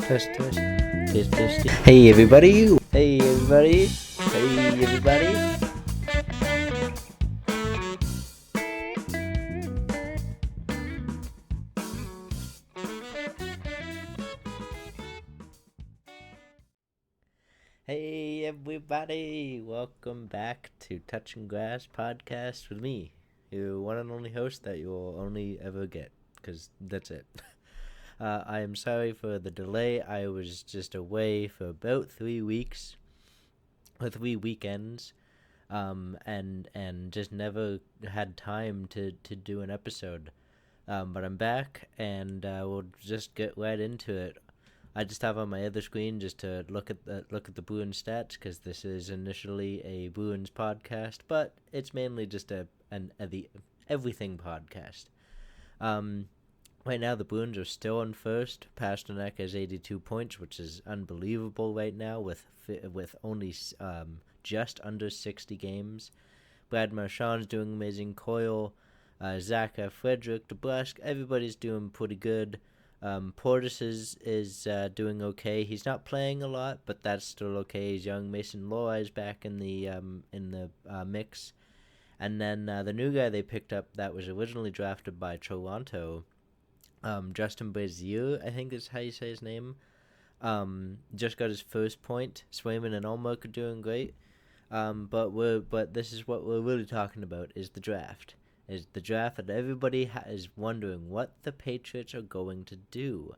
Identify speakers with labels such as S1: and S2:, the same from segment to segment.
S1: Test, test, test, test. Hey everybody! Hey everybody! Hey everybody! Hey everybody! Welcome back to Touching Grass podcast with me, your one and only host that you will only ever get, because that's it. I am sorry for the delay. I was just away for about 3 weeks, or 3 weekends, and just never had time to do an episode. But I'm back, and we'll just get right into it. I just have on my other screen just to look at the Bruins stats, because this is initially a Bruins podcast, but it's mainly just the everything podcast. Right now, the Bruins are still in first. Pasternak has 82 points, which is unbelievable right now with only just under 60 games. Brad Marchand's doing amazing. Coyle, Zaka, Frederick, DeBrusk, everybody's doing pretty good. Portis is doing okay. He's not playing a lot, but that's still okay. He's young. Mason Lohrei is back in the mix. And then the new guy they picked up that was originally drafted by Toronto, Justin Brazier, I think is how you say his name, just got his first point. Swayman and Olmark are doing great. But this is what we're really talking about, is the draft. Is the draft that everybody is wondering what the Patriots are going to do.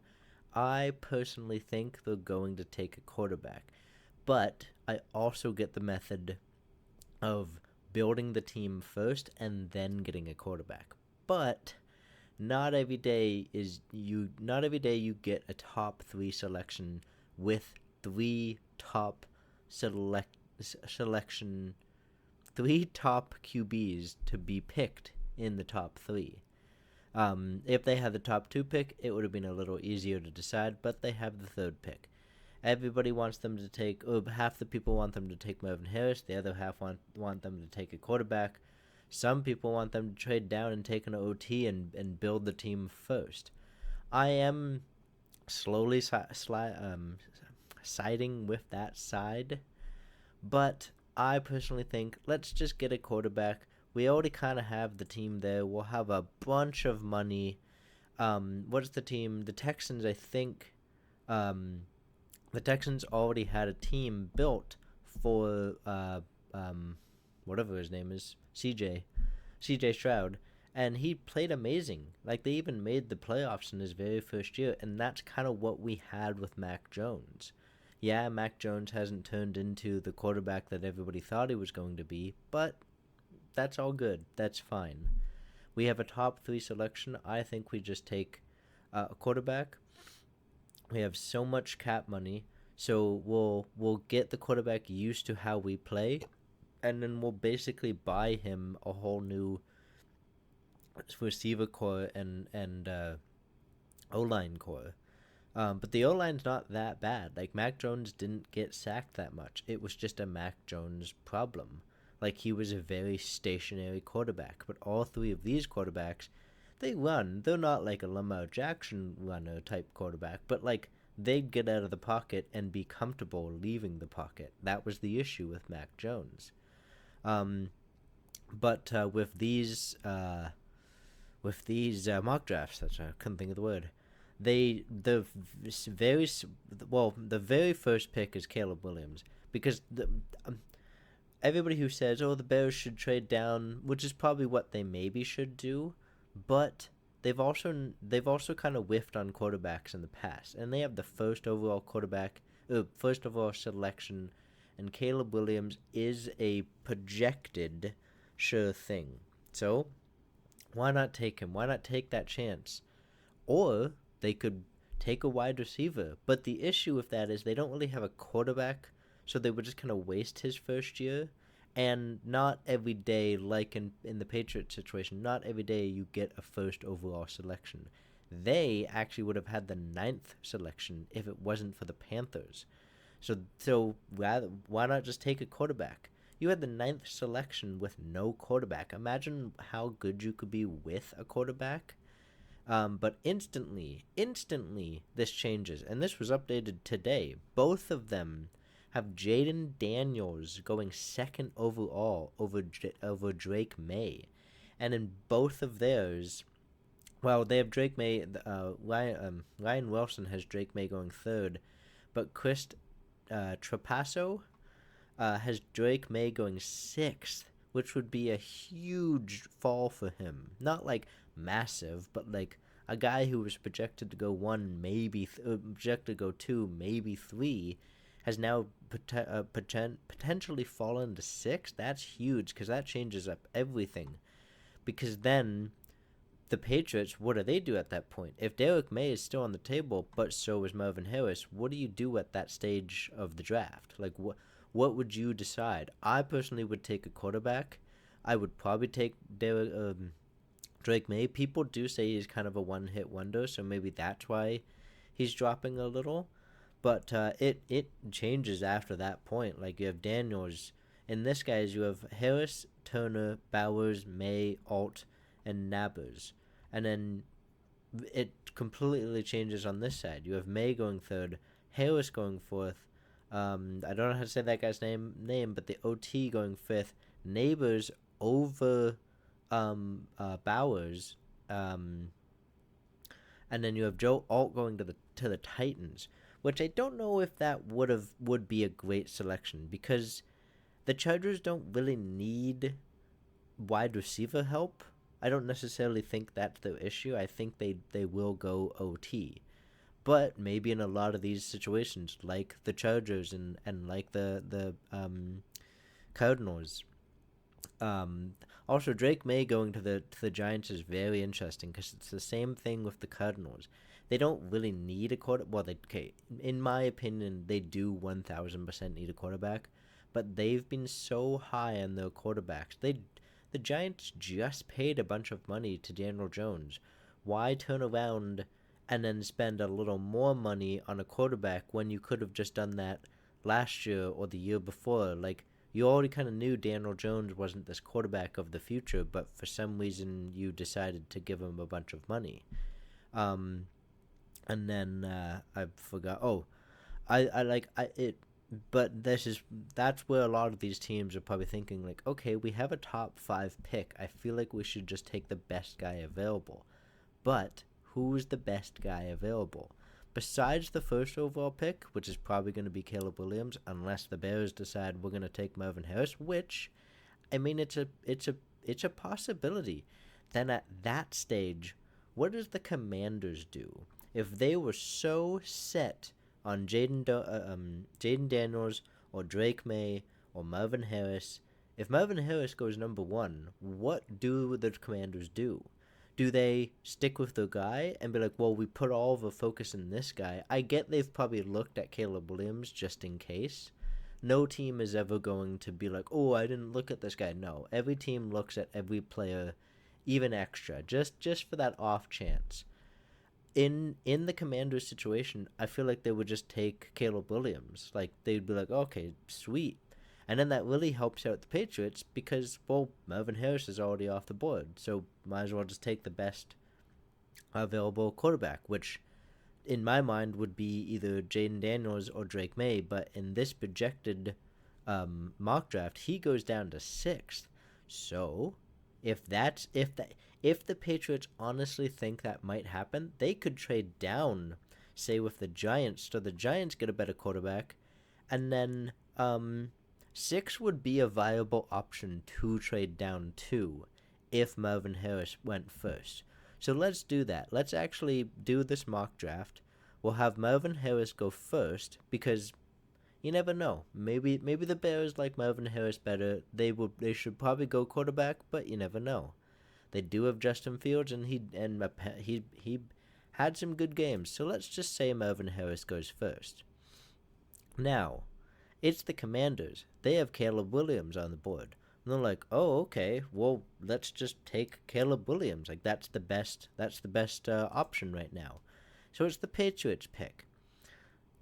S1: I personally think they're going to take a quarterback, but I also get the method of building the team first and then getting a quarterback. But not every day you get a top 3 selection with 3 top QBs to be picked in the top 3. If they had the top 2 pick, it would have been a little easier to decide, but they have the 3rd pick. Everybody wants them to take, or half the people want them to take Marvin Harris, the other half want them to take a quarterback. Some people want them to trade down and take an OT and build the team first. I am slowly siding with that side, but I personally think let's just get a quarterback. We already kind of have the team there. We'll have a bunch of money. What's the team? The Texans, I think. The Texans already had a team built for whatever his name is, CJ Stroud, and he played amazing. Like, they even made the playoffs in his very first year, and that's kind of what we had with Mac Jones. Yeah, Mac Jones hasn't turned into the quarterback that everybody thought he was going to be, but that's all good. That's fine. We have a top 3 selection. I think we just take a quarterback. We have so much cap money, so we'll get the quarterback used to how we play, and then we'll basically buy him a whole new receiver core and O-line core. But the O-line's not that bad. Like, Mac Jones didn't get sacked that much. It was just a Mac Jones problem. Like, he was a very stationary quarterback. But all 3 of these quarterbacks, they run. They're not like a Lamar Jackson runner type quarterback, but like, they'd get out of the pocket and be comfortable leaving the pocket. That was the issue with Mac Jones. But with these mock drafts, I couldn't think of the word. The very first pick is Caleb Williams, because everybody who says, "Oh, the Bears should trade down," which is probably what they maybe should do, but they've also kind of whiffed on quarterbacks in the past, and they have the first overall selection, and Caleb Williams is a projected sure thing. So why not take him? Why not take that chance? Or they could take a wide receiver, but the issue with that is they don't really have a quarterback, so they would just kind of waste his first year. And not every day, like in the Patriots situation, not every day you get a first overall selection. They actually would have had the 9th selection if it wasn't for the Panthers. So why not just take a quarterback? You had the 9th selection with no quarterback. Imagine how good you could be with a quarterback. But instantly, this changes, and this was updated today. Both of them have Jaden Daniels going second overall over Drake May, and in both of theirs, well, they have Drake May. Ryan Wilson has Drake May going third, but Chris Trapasso has Drake May going sixth, which would be a huge fall for him. Not like massive, but like a guy who was projected to go one, maybe projected to go two, maybe three, has now potentially fallen to six. That's huge because that changes up everything. Because then the Patriots, what do they do at that point? If Derek May is still on the table, but so is Marvin Harris, what do you do at that stage of the draft? Like, what would you decide? I personally would take a quarterback. I would probably take Drake May. People do say he's kind of a one-hit wonder, so maybe that's why he's dropping a little. But it changes after that point. Like, you have Daniels. In this guys, you have Harris, Turner, Bowers, May, Alt, and Nabbers. And then it completely changes on this side. You have May going third, Harris going fourth. I don't know how to say that guy's name, but the OT going fifth. Neighbors over Bowers. And then you have Joe Alt going to the Titans, which I don't know if that would be a great selection because the Chargers don't really need wide receiver help. I don't necessarily think that's the issue. I think they will go OT. But maybe in a lot of these situations, like the Chargers and like the Cardinals. Also, Drake May going to the Giants is very interesting because it's the same thing with the Cardinals. They don't really need a quarterback. Well, in my opinion, they do 1,000% need a quarterback, but they've been so high on their quarterbacks. The Giants just paid a bunch of money to Daniel Jones. Why turn around and then spend a little more money on a quarterback when you could have just done that last year or the year before? Like, you already kind of knew Daniel Jones wasn't this quarterback of the future, but for some reason you decided to give him a bunch of money. And then I forgot. Oh, I like I it but that's where a lot of these teams are probably thinking, like, okay, we have a top 5 pick. I feel like we should just take the best guy available. But who's the best guy available? Besides the first overall pick, which is probably going to be Caleb Williams, unless the Bears decide we're going to take Marvin Harris, which, I mean, it's a possibility. Then at that stage, what does the Commanders do? If they were so set on Jaden Daniels or Drake May or Marvin Harris, if Marvin Harris goes number 1, what do the Commanders do? Do they stick with the guy and be like, well, we put all the focus in this guy? I get they've probably looked at Caleb Williams just in case. No team is ever going to be like, oh, I didn't look at this guy. No, every team looks at every player, even extra, just for that off chance. In the Commanders situation, I feel like they would just take Caleb Williams. Like, they'd be like, okay, sweet. And then that really helps out the Patriots because, well, Marvin Harris is already off the board. So might as well just take the best available quarterback, which in my mind would be either Jaden Daniels or Drake May. But in this projected mock draft, he goes down to 6th. So if the Patriots honestly think that might happen, they could trade down, say, with the Giants, so the Giants get a better quarterback, and then 6 would be a viable option to trade down to if Marvin Harris went first. So let's do that. Let's actually do this mock draft. We'll have Marvin Harris go first because you never know. Maybe the Bears like Marvin Harris better. They should probably go quarterback, but you never know. They do have Justin Fields, and he had some good games. So let's just say Marvin Harris goes first. Now, it's the Commanders. They have Caleb Williams on the board. And they're like, oh, okay, well, let's just take Caleb Williams. Like, that's the best option right now. So it's the Patriots pick.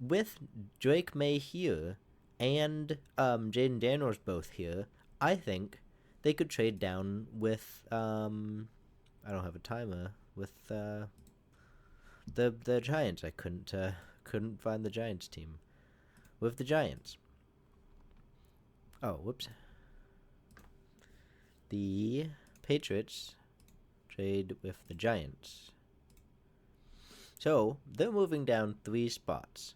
S1: With Drake May here and Jaden Daniels both here, I think they could trade down with I don't have a timer. with the Giants. I couldn't find the Giants team with the Giants. Oh, whoops. The Patriots trade with the Giants. So they're moving down 3 spots.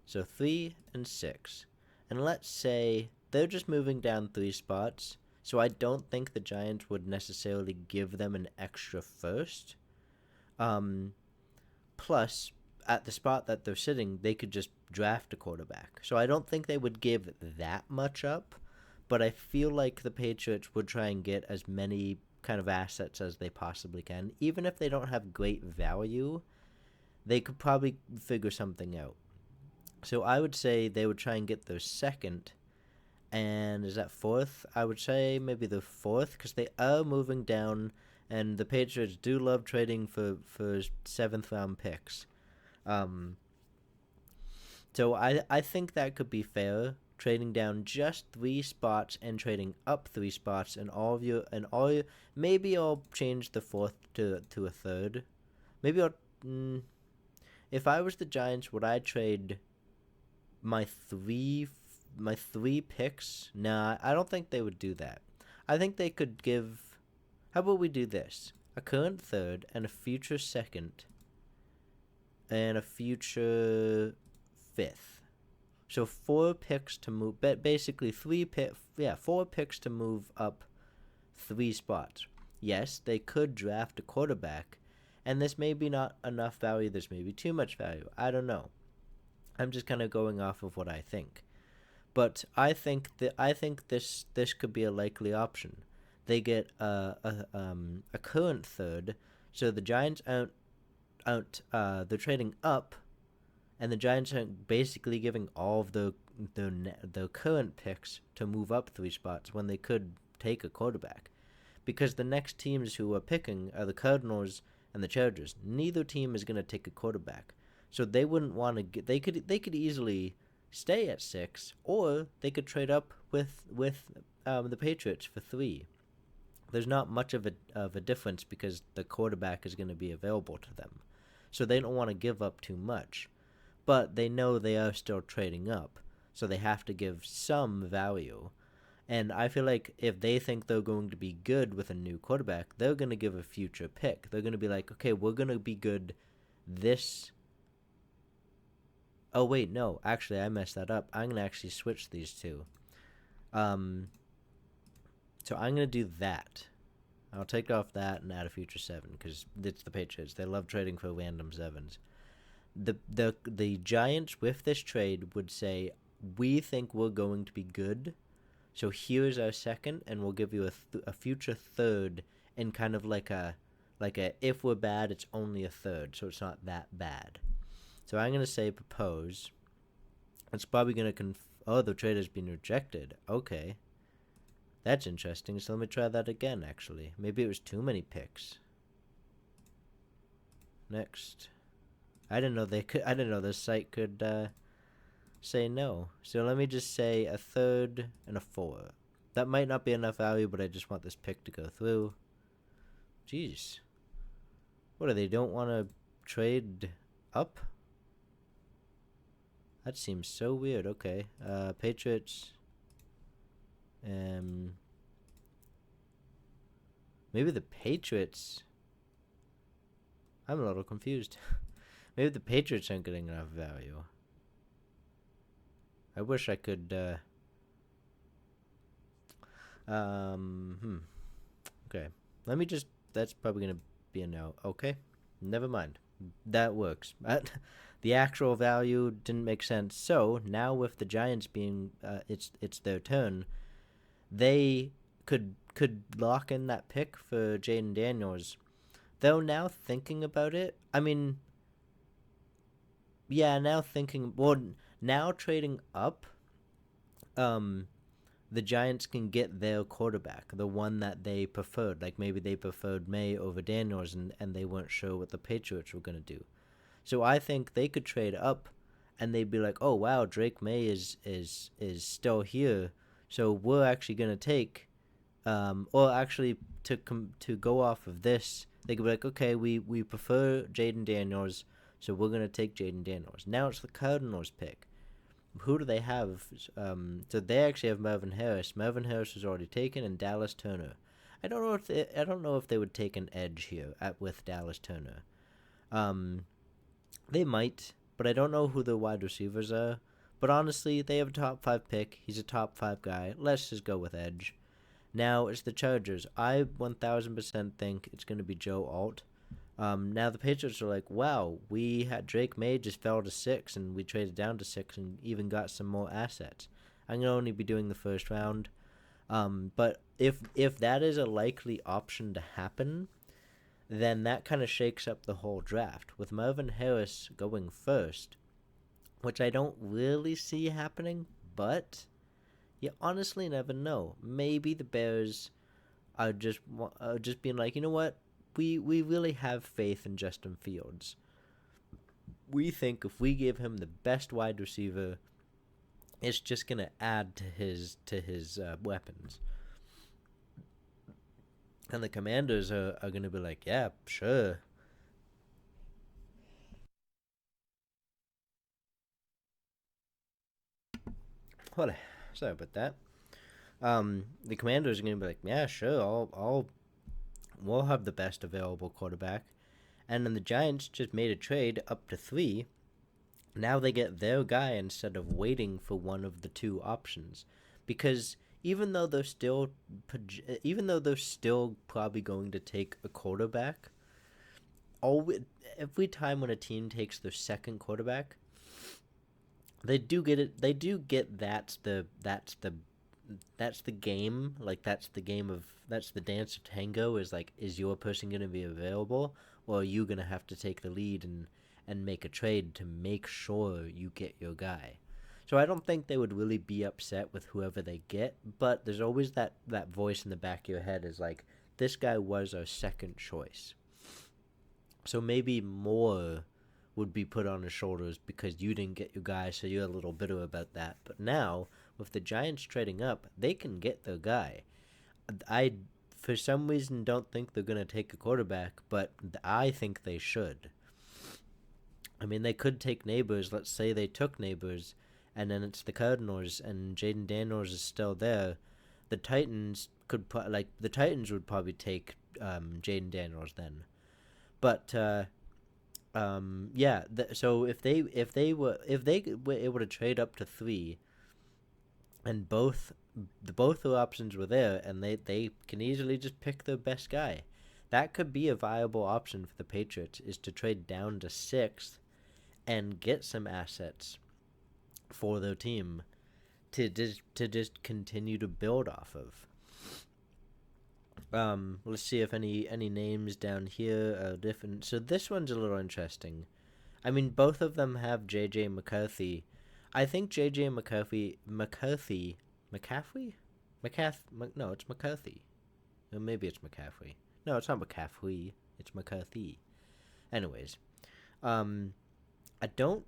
S1: So 3 and 6. And let's say they're just moving down 3 spots. So I don't think the Giants would necessarily give them an extra first. Plus, at the spot that they're sitting, they could just draft a quarterback. So I don't think they would give that much up. But I feel like the Patriots would try and get as many kind of assets as they possibly can. Even if they don't have great value, they could probably figure something out. So I would say they would try and get their second. And is that fourth? I would say maybe the fourth, because they are moving down, and the Patriots do love trading for 7th round picks. So I think that could be fair, trading down just 3 spots and trading up 3 spots, and maybe I'll change the fourth to a third. Maybe if I was the Giants, would I trade my three picks? Nah, I don't think they would do that. I think they could give. How about we do this? A current third and a future second and a future fifth. So 4 picks to move. Basically 4 picks to move up 3 spots. Yes, they could draft a quarterback, and this may be not enough value. This may be too much value. I don't know. I'm just kind of going off of what I think. But I think this could be a likely option. They get a current third, so the Giants they're trading up, and the Giants are basically giving all of the current picks to move up 3 spots when they could take a quarterback, because the next teams who are picking are the Cardinals and the Chargers. Neither team is going to take a quarterback, so they wouldn't want to get. They could easily stay at 6, or they could trade up with the Patriots for 3. There's not much of a difference because the quarterback is going to be available to them, so they don't want to give up too much. But they know they are still trading up, so they have to give some value. And I feel like if they think they're going to be good with a new quarterback, they're going to give a future pick. They're going to be like, okay, we're going to be good this. Oh, wait, no. Actually, I messed that up. I'm going to actually switch these two. So I'm going to do that. I'll take off that and add a future 7, because it's the Patriots. They love trading for random 7s. The Giants with this trade would say, we think we're going to be good, so here's our second, and we'll give you a future third, in kind of like a if we're bad, it's only a third, so it's not that bad. So I'm gonna say propose. It's probably gonna the trade has been rejected. Okay, that's interesting. So let me try that again. Actually, maybe it was too many picks. Next. I didn't know this site could say no. So let me just say a third and a 4. That might not be enough value, but I just want this pick to go through. Jeez. What, they don't want to trade up? That seems so weird. Okay. Patriots. Maybe the Patriots. I'm a little confused. Maybe the Patriots aren't getting enough value. I wish I could, Okay. Let me just, that's probably going to be a no. Okay. Never mind. That works. The actual value didn't make sense. So, now with the Giants being, it's their turn, they could lock in that pick for Jaden Daniels. Though now thinking about it, I mean, yeah, now trading up, the Giants can get their quarterback, the one that they preferred. Like maybe they preferred May over Daniels, and they weren't sure what the Patriots were going to do. So I think they could trade up, and they'd be like, oh, wow, Drake May is still here, so we're actually going to take, or actually to go off of this, They could be like, okay, we prefer Jaden Daniels, so we're gonna take Jaden Daniels. Now it's the Cardinals' pick. Who do they have? So they actually have Marvin Harris. Marvin Harris was already taken, and Dallas Turner. I don't know if they would take an edge here with Dallas Turner. Um, they might, but I don't know who the wide receivers are. But honestly, they have a top 5 pick. He's a top 5 guy. Let's just go with edge. Now it's the Chargers. I 1000% think it's going to be Joe Alt. Now the Patriots are like, wow, we had Drake May just fell to 6, and we traded down to 6, and even got some more assets. I'm gonna only be doing the first round. But if that is a likely option to happen, then that kind of shakes up the whole draft. With Marvin Harris going first, which I don't really see happening, but you honestly never know. Maybe the Bears are just being like, you know what? We really have faith in Justin Fields. We think if we give him the best wide receiver, it's just gonna add to his weapons. And the Commanders are gonna be like, yeah, sure. What? Sorry about that. The Commanders are gonna be like, yeah, sure. We'll have the best available quarterback. And then the Giants just made a trade up to 3. Now they get their guy instead of waiting for one of the two options, because even though they're still probably going to take a quarterback, every time when a team takes their second quarterback, they do get it. They do get that's the game. Like that's the dance of tango. Is like, is your person going to be available, or are you going to have to take the lead and make a trade to make sure you get your guy? So I don't think they would really be upset with whoever they get, but there's always that voice in the back of your head is like, this guy was our second choice. So maybe more would be put on his shoulders because you didn't get your guy, so you're a little bitter about that. But now, with the Giants trading up, they can get their guy. I, for some reason, don't think they're going to take a quarterback, but I think they should. I mean, they could take Neighbors. Let's say they took Neighbors, and then it's the Cardinals, and Jaden Daniels is still there. The Titans the Titans would probably take Jaden Daniels then. But yeah. So if they were able to trade up to 3, and both the options were there, and they can easily just pick their best guy. That could be a viable option for the Patriots, is to trade down to 6 and get some assets for their team to just continue to build off of. Let's see if any names down here are different. So this one's a little interesting. I mean, both of them have J.J. McCarthy. I think J.J. McCarthy, no, it's McCarthy. Or maybe it's McCaffrey. No, it's not McCaffrey. It's McCarthy. Anyways, I don't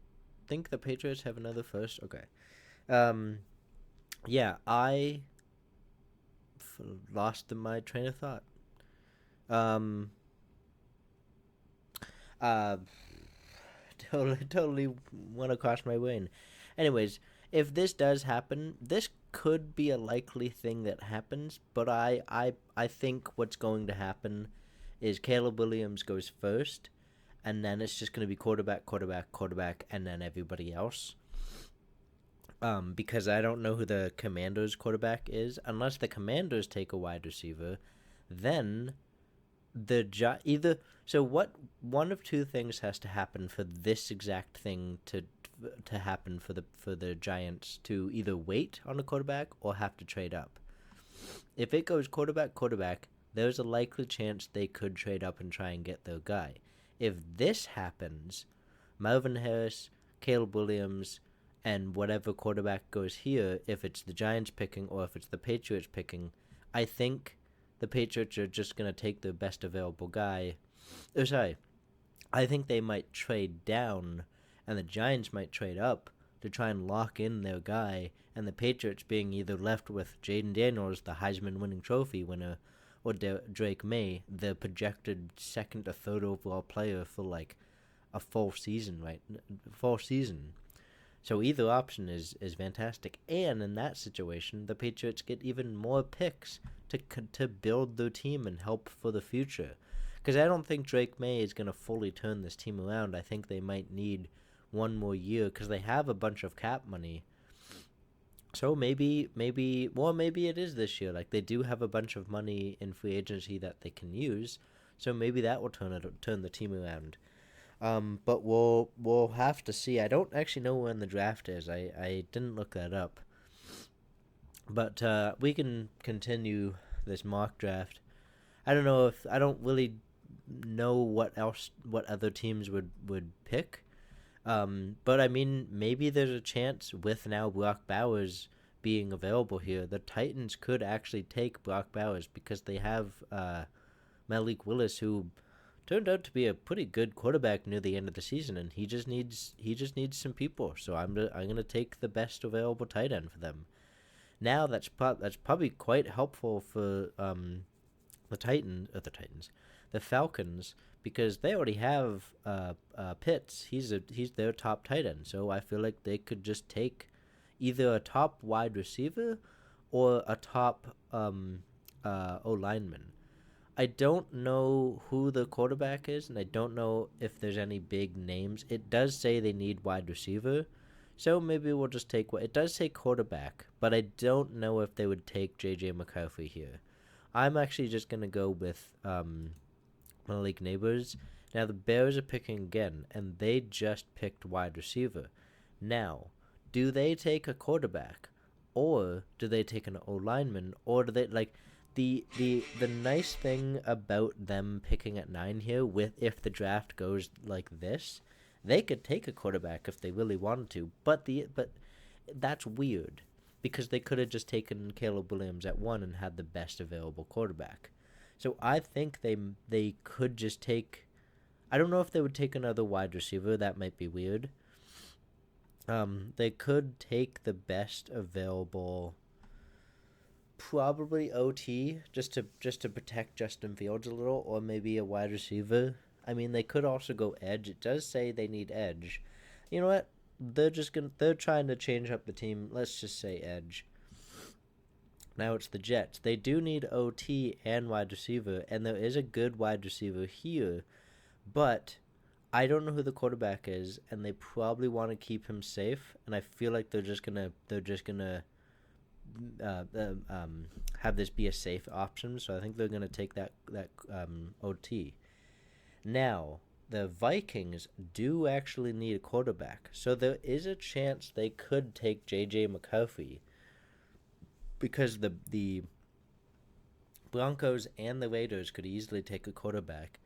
S1: think the Patriots have another first. Okay. Um, yeah, lost my train of thought. Um, uh, totally went across my brain. Anyways, if this does happen, this could be a likely thing that happens, but I think what's going to happen is Caleb Williams goes first, and then it's just going to be quarterback, quarterback, quarterback, and then everybody else. Because I don't know who the Commanders' quarterback is. Unless the Commanders take a wide receiver, then either. So what? One of two things has to happen for this exact thing to happen for the Giants to either wait on a quarterback or have to trade up. If it goes quarterback, quarterback, there's a likely chance they could trade up and try and get their guy. If this happens, Marvin Harris, Caleb Williams, and whatever quarterback goes here, if it's the Giants picking or if it's the Patriots picking, I think the Patriots are just going to take the best available guy. Oh, sorry. I think they might trade down, and the Giants might trade up to try and lock in their guy, and the Patriots being either left with Jaden Daniels, the Heisman winning trophy winner, or Drake May, the projected second or third overall player for like a full season, right? Full season. So either option is fantastic. And in that situation, the Patriots get even more picks to build their team and help for the future. Because I don't think Drake May is going to fully turn this team around. I think they might need one more year because they have a bunch of cap money. So maybe it is this year. Like they do have a bunch of money in free agency that they can use. So maybe that will turn the team around. But we'll have to see. I don't actually know when the draft is. I didn't look that up. But we can continue this mock draft. I don't really know what other teams would pick. But I mean, maybe there's a chance with now Brock Bowers being available here, the Titans could actually take Brock Bowers because they have Malik Willis, who turned out to be a pretty good quarterback near the end of the season, and he just needs some people. So I'm gonna take the best available tight end for them. Now that's probably quite helpful for the Falcons, because they already have Pitts. He's their top tight end. So I feel like they could just take either a top wide receiver or a top O lineman. I don't know who the quarterback is, and I don't know if there's any big names. It does say they need wide receiver, so maybe we'll just take what it does say quarterback, but I don't know if they would take J.J. McCarthy here. I'm actually just gonna go with Malik Neighbors. Now the Bears are picking again, and they just picked wide receiver. Now, do they take a quarterback, or do they take an O lineman, or do they like? The nice thing about them picking at 9 here, with if the draft goes like this, they could take a quarterback if they really wanted to, but that's weird because they could have just taken Caleb Williams at 1 and had the best available quarterback. So I think they could just take. I don't know if they would take another wide receiver. That might be weird. They could take the best available. Probably OT just to protect Justin Fields a little, or maybe a wide receiver. I mean, they could also go edge. It does say they need edge. You know what? They're trying to change up the team. Let's just say edge. Now it's the Jets. They do need OT and wide receiver, and there is a good wide receiver here, but I don't know who the quarterback is, and they probably want to keep him safe. And I feel like they're just gonna have this be a safe option, so I think they're going to take that OT. Now, the Vikings do actually need a quarterback, so there is a chance they could take J.J. McCarthy, because the Broncos and the Raiders could easily take a quarterback,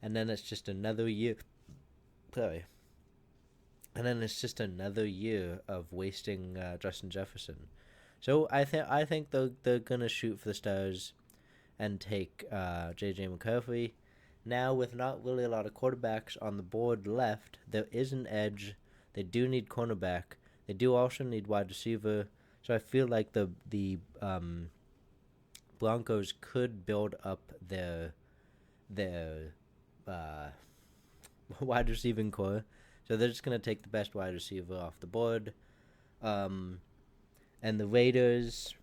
S1: and then it's just another year. Sorry. And then it's just another year of wasting Justin Jefferson. So I think they're gonna shoot for the stars and take J.J. McCarthy. Now, with not really a lot of quarterbacks on the board left, there is an edge. They do need cornerback. They do also need wide receiver. So I feel like the Broncos could build up their wide receiving core. So they're just gonna take the best wide receiver off the board. And the Raiders,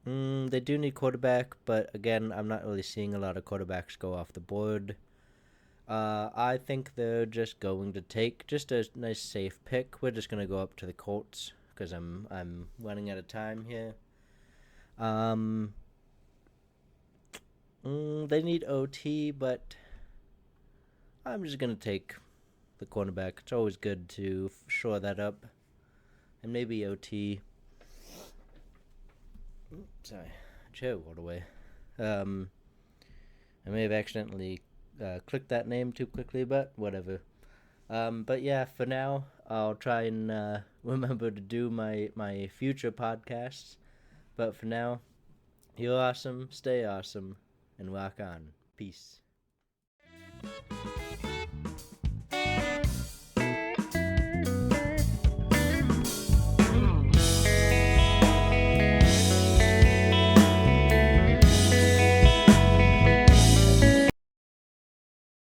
S1: they do need quarterback, but again, I'm not really seeing a lot of quarterbacks go off the board. I think they're just going to take just a nice safe pick. We're just gonna go up to the Colts because I'm running out of time here. They need OT, but I'm just gonna take the cornerback. It's always good to shore that up, and maybe OT. Sorry, chair rolled away. I may have accidentally clicked that name too quickly, but whatever. But yeah, for now, I'll try and remember to do my future podcasts. But for now, you're awesome, stay awesome, and rock on. Peace.